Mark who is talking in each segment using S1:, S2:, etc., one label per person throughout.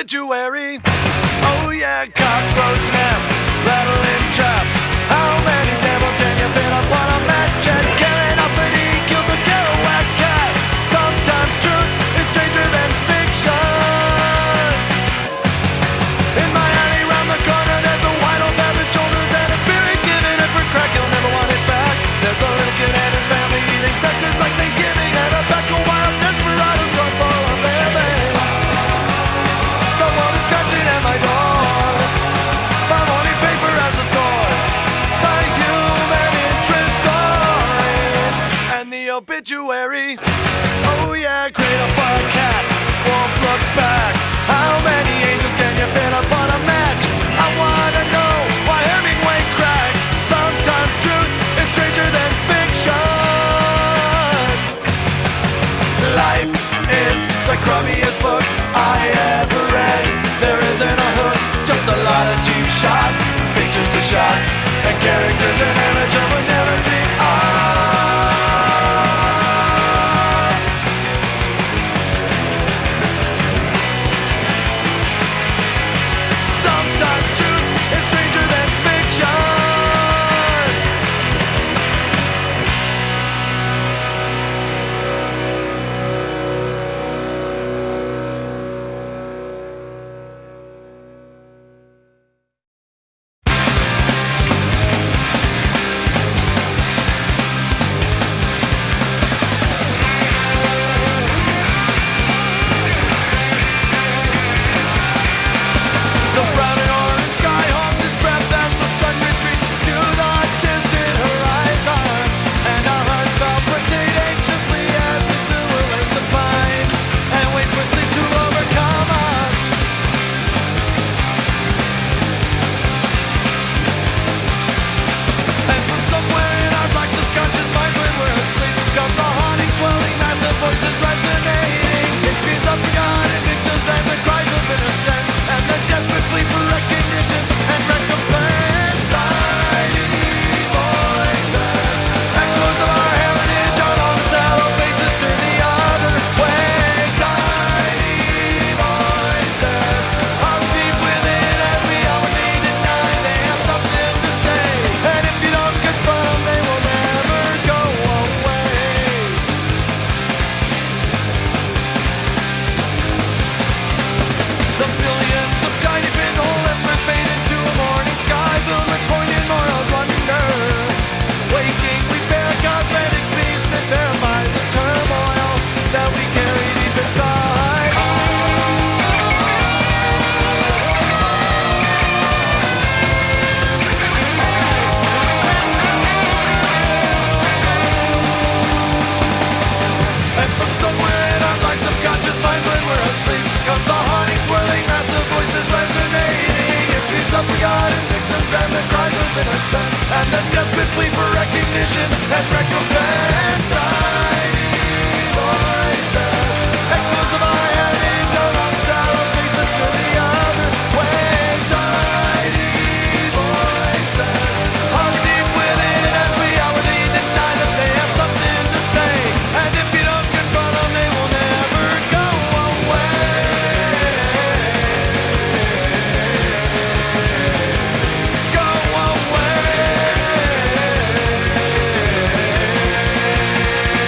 S1: obituary. Oh yeah, cockroach naps, rattling traps. How many devils can you fit upon a match? And curiosity killed the Kerouac cat. Sometimes truth is stranger than fiction. In my alley round the corner there's a white old feathered shoulders and a spirit giving it for crack. He'll never want it back. There's a little kid and his family eating crackers like Thanksgiving at a back of wild desperados so full of living. The world is scratching at my door. My morning paper has the scores, the human interest stories, and the obituary. Oh yeah, cradle for a cat, wolf looks back. How many angels can you fit upon a match? I wanna know why Hemingway cracked. Sometimes truth is stranger than fiction. Life is the crummiest book I ever read. There isn't a hook, just a lot of cheap shots, pictures to shock, and characters an amateur would never dream of. Sometimes truth is stranger than fiction. The brown and orange sky holds its breath as the sun retreats to the distant horizon, and our hearts palpitate anxiously as we silhouette supine and wait for sleep to overcome us. And from somewhere in our black subconscious minds when we're asleep comes a haunting, swelling, massive voices resonating. It screams of forgotten victims and the cries of innocence and the desperate plea for recognition and recompense. Tiny voices, echoes of our heritage, our long sallow faces turn the other way. Tiny voices, hung deep within as we outwardly deny they have something to say. And if you don't confront them, they will never go away. The billions of tiny pinhole embers fade into a morning sky filled with poignant morals wonder. Waking, we bear a cosmetic peace that verifies the turmoil that we carry deep inside. And from somewhere in our black subconscious minds when we're asleep comes a haunting, swirling, massive voices resonating. It screams of forgotten victims and the cries of innocence and the desperate plea for recognition and recompense. Tiny voices, echoes of our heritage, our long sallow faces turn the other way. Tiny voices, hung deep within as we outwardly deny that they have something to say. And if you don't confront them, they will never go away. Go away. 'Cause the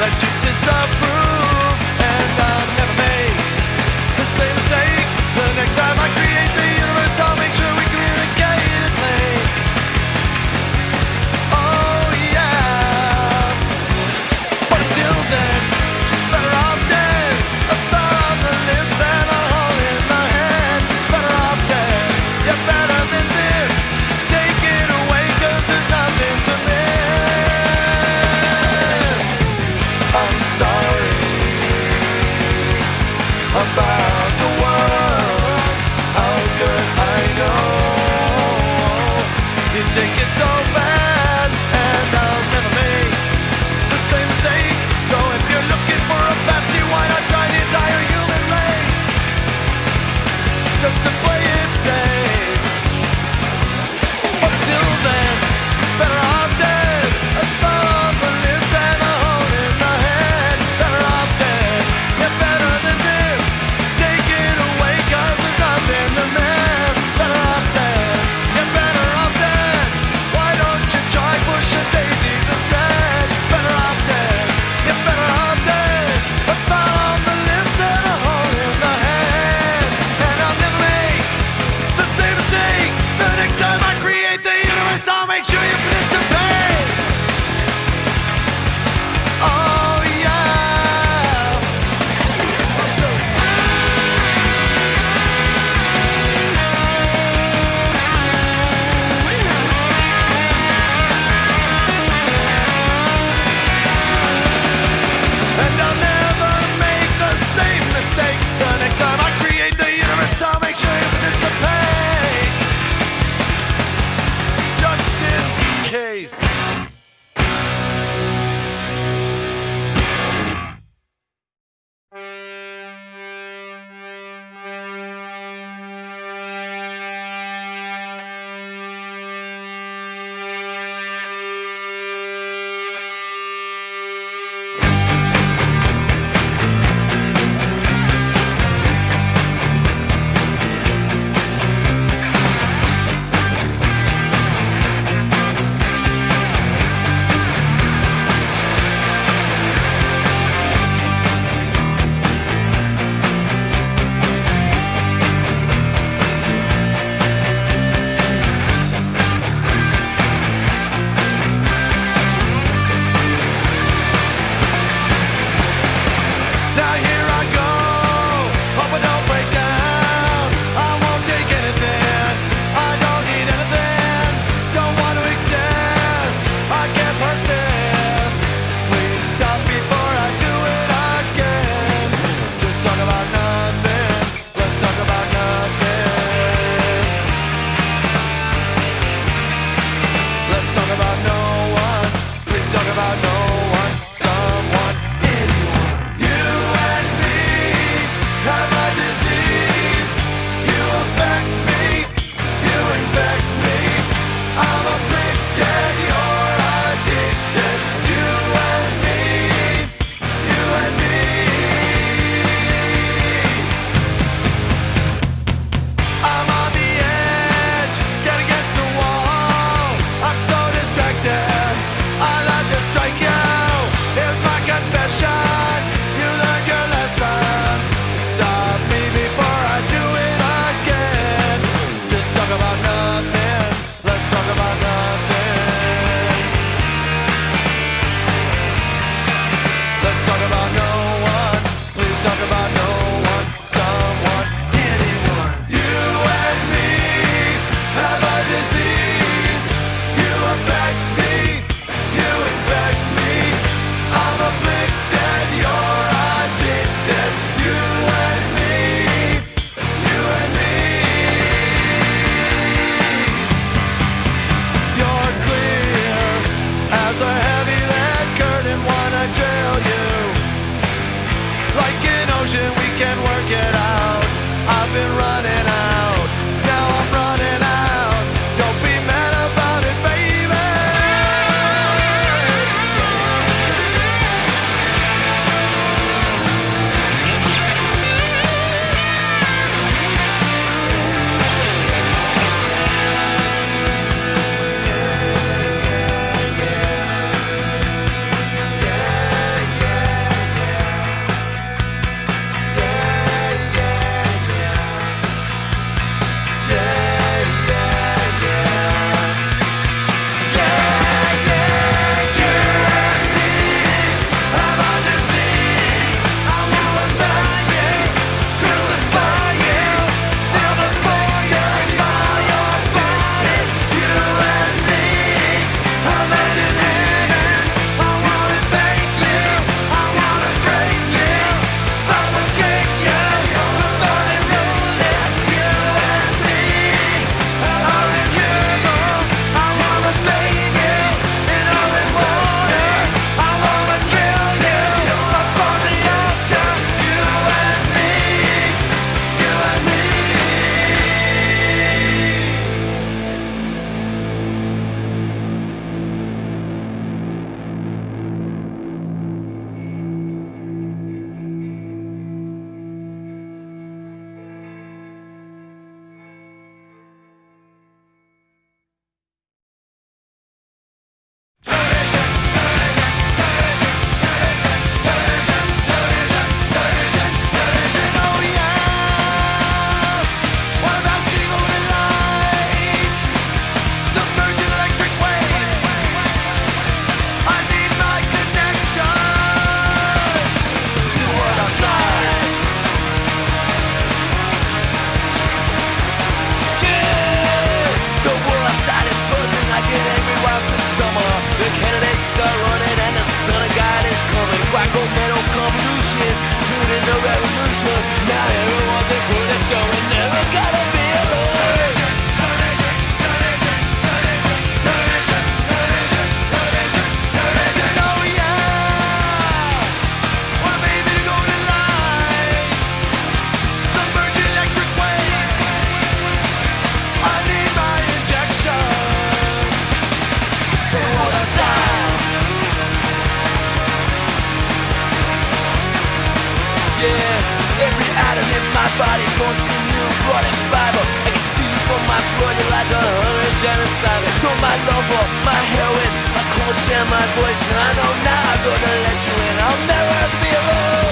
S1: that you disapprove. And I'll never make the same mistake the next time I create the universe. I'll make sure we communicate and play. Oh yeah. But until then, better off dead. A star on the lips and a hole in the head. Better off dead, yeah, better than this. Take it away, 'cause there's nothing to miss. I'm sorry. body, don't see new blood and Bible. I can steal you from my blood, you're like a hurry genocide. Know my love for my heroin, my cold and my voice, and I know now I'm gonna let you in. I'll never have to be alone.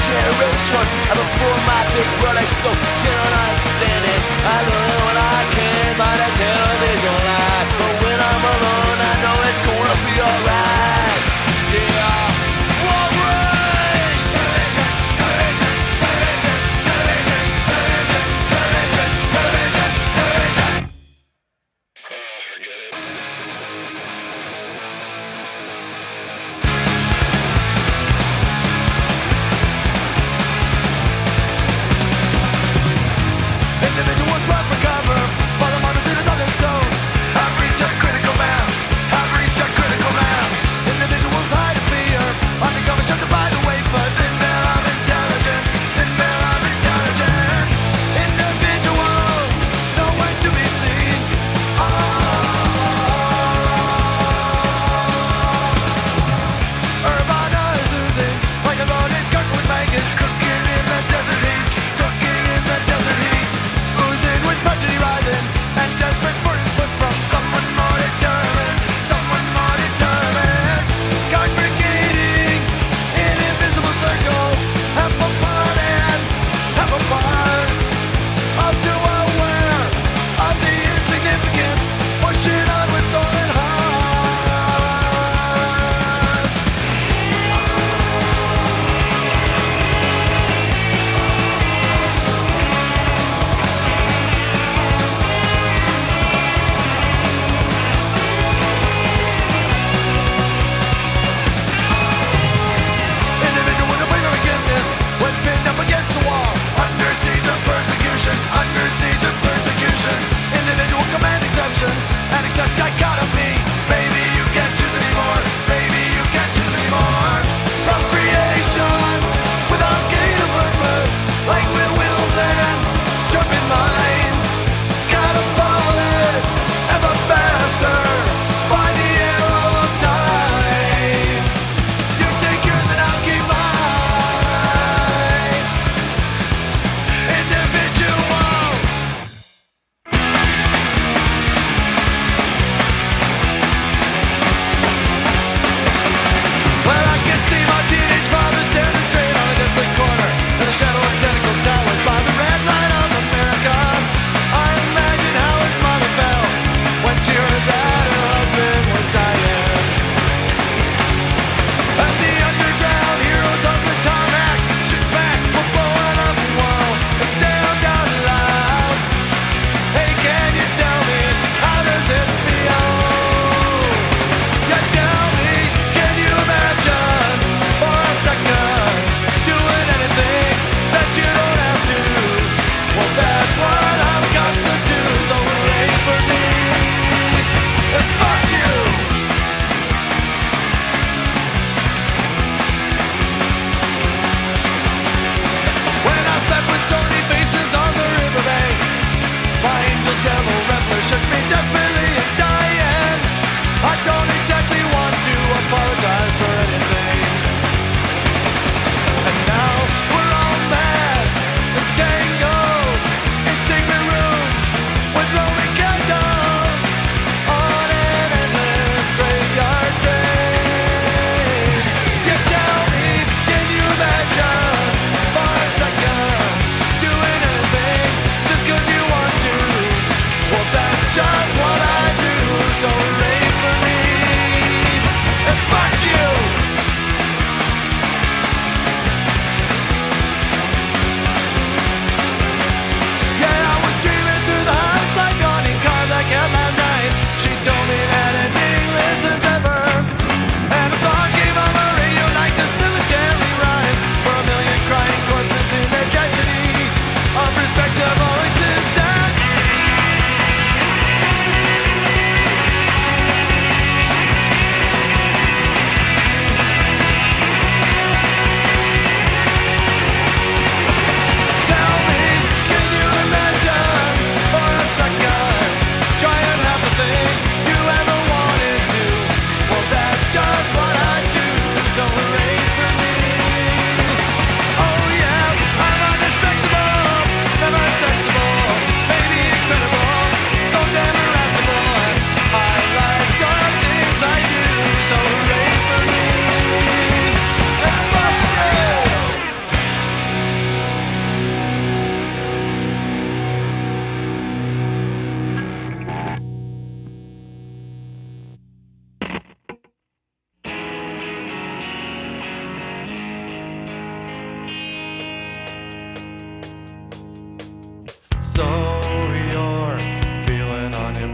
S1: Generation, I before my big brother, so general understanding. I learn what I can by the television light, but when I'm alone, I know it's gonna be alright. Yeah, Wolverine. Television, television, television, television, television, television, television, television. Forget it. Individuals run for cover.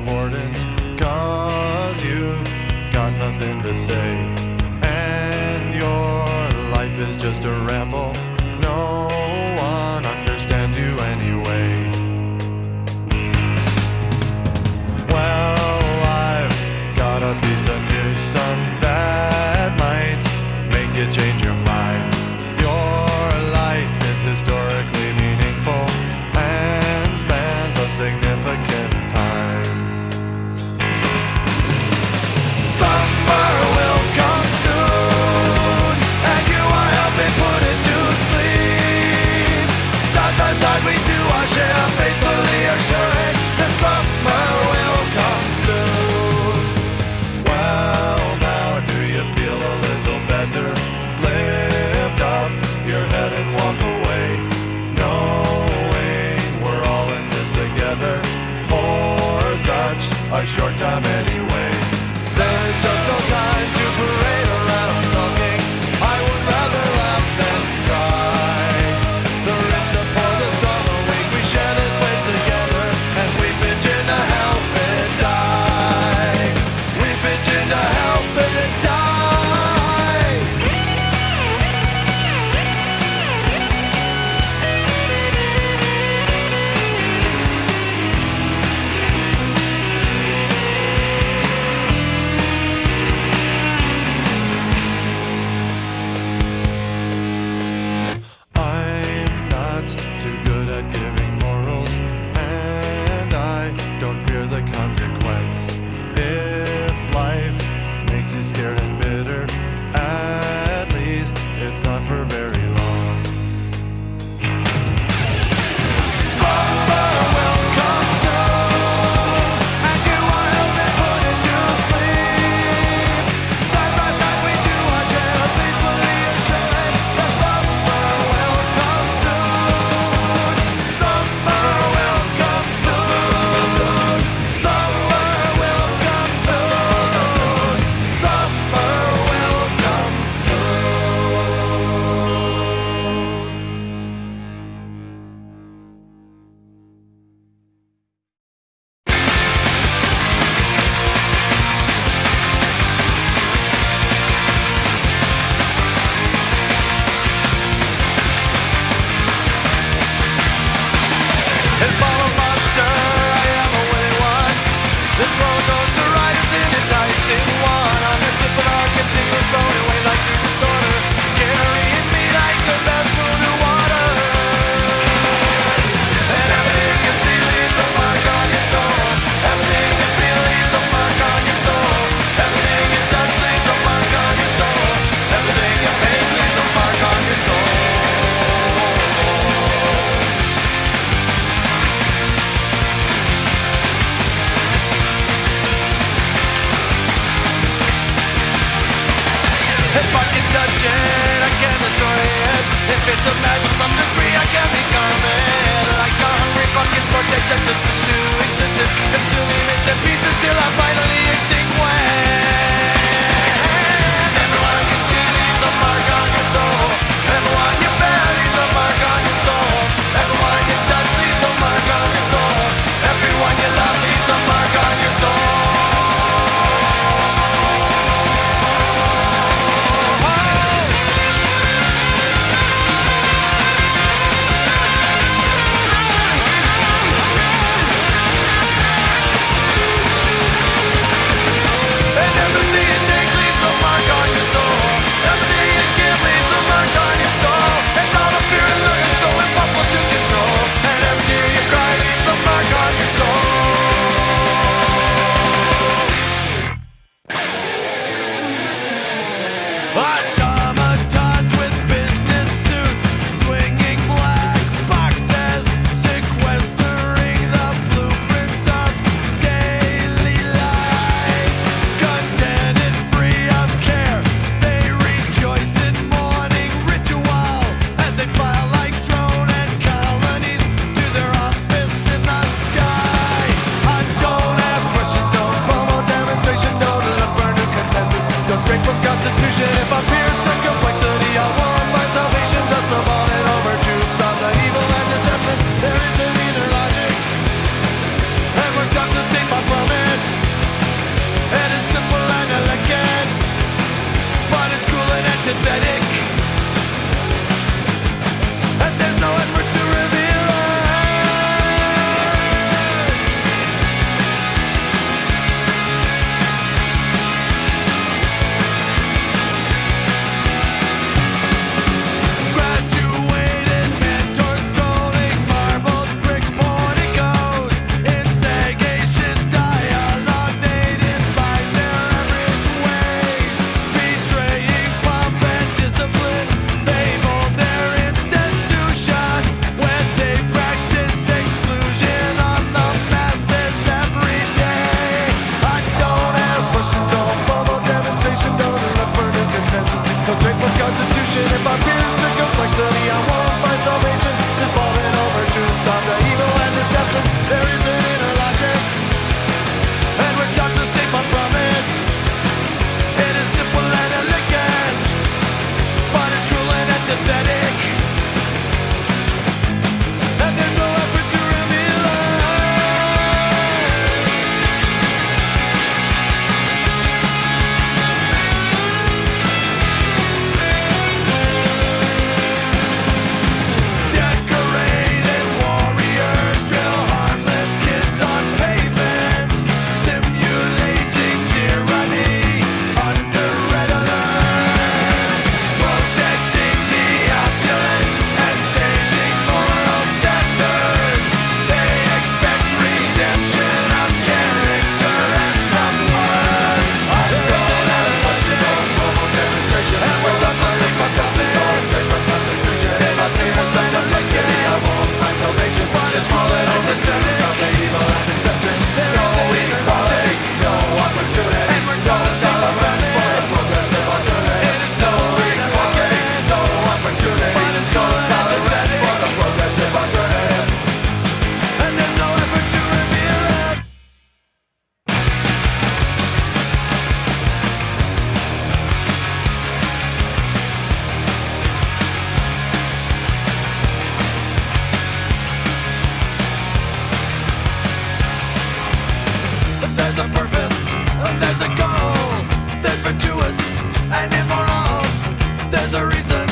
S1: important, 'cause you've got nothing to say, and your life is just a ramble. No one understands you anyway. Well, I've got a piece of news, son, that might make you change your mind. Your life is historically meaningful and spans a significant time. Slumber will come soon, and you are helping put it to sleep. Side by side we do our share, faithfully assuring that slumber will come soon. Well, now do you feel a little better? Lift up your head and walk away, knowing we're all in this together for such a short time anyway. There's just no time to parade around sulking. I would rather laugh than cry. The rich, the poor, the strong, the weak, we share this place together, and we pitch in to help it die. We pitch in to help it die. I'm not too good at giving morals, and I don't fear the consequence. If life makes you scared and bitter, at least it's not for very long. Slumber will come soon, and you are helping put it to sleep. Side by side we do our share, faithfully assuring that slumber will come soon. Slumber will come soon. Slumber will come soon. Slumber will come If I'm a monster, I am a willing one. This roller coaster ride is an enticing one. On the tip of our continuum, going away like a disorder, carrying me like a vessel to water. And everything you see leaves a mark on your soul. Everything you feel leaves a mark on your soul. Everything you touch leaves a mark on your soul. Everything you make leaves a mark on your soul. If I can touch it, I can destroy it. If it's a match to some degree, I can become it. Like a hungry fucking vortex that just switch to existence, consuming me to pieces till I'm finally extinguished. Everyone you see leaves a mark on your soul. Everyone you bear leaves a mark on your soul. Everyone you touch leaves a mark on your soul. Everyone you love leaves a mark on your soul. mentally I won't find salvation. This falling over truth on the evil and deception. There is an inner logic, and we're taught to stay far from it. It is simple and elegant, but it's cruel and antithetic. And there's no effort to reveal decorated warriors drill harmless kids on pavements, simulating tyranny under red alert, protecting the opulent and staging moral standard. They expect redemption of character and someone. There's a lot of questionable global demonstration, and we're done to stick ourselves in sacred constitution. They must see what's on the luxury of all mind salvation, but it's called an alternative of the evil and deception. No equality, no opportunity, and we're no tolerance for the progressive alternative. It is no equality, no opportunity, but it's no tolerance for the progressive alternative. And there's no effort to reveal it. There's a purpose, there's a goal, there's virtuous and immoral. There's a reason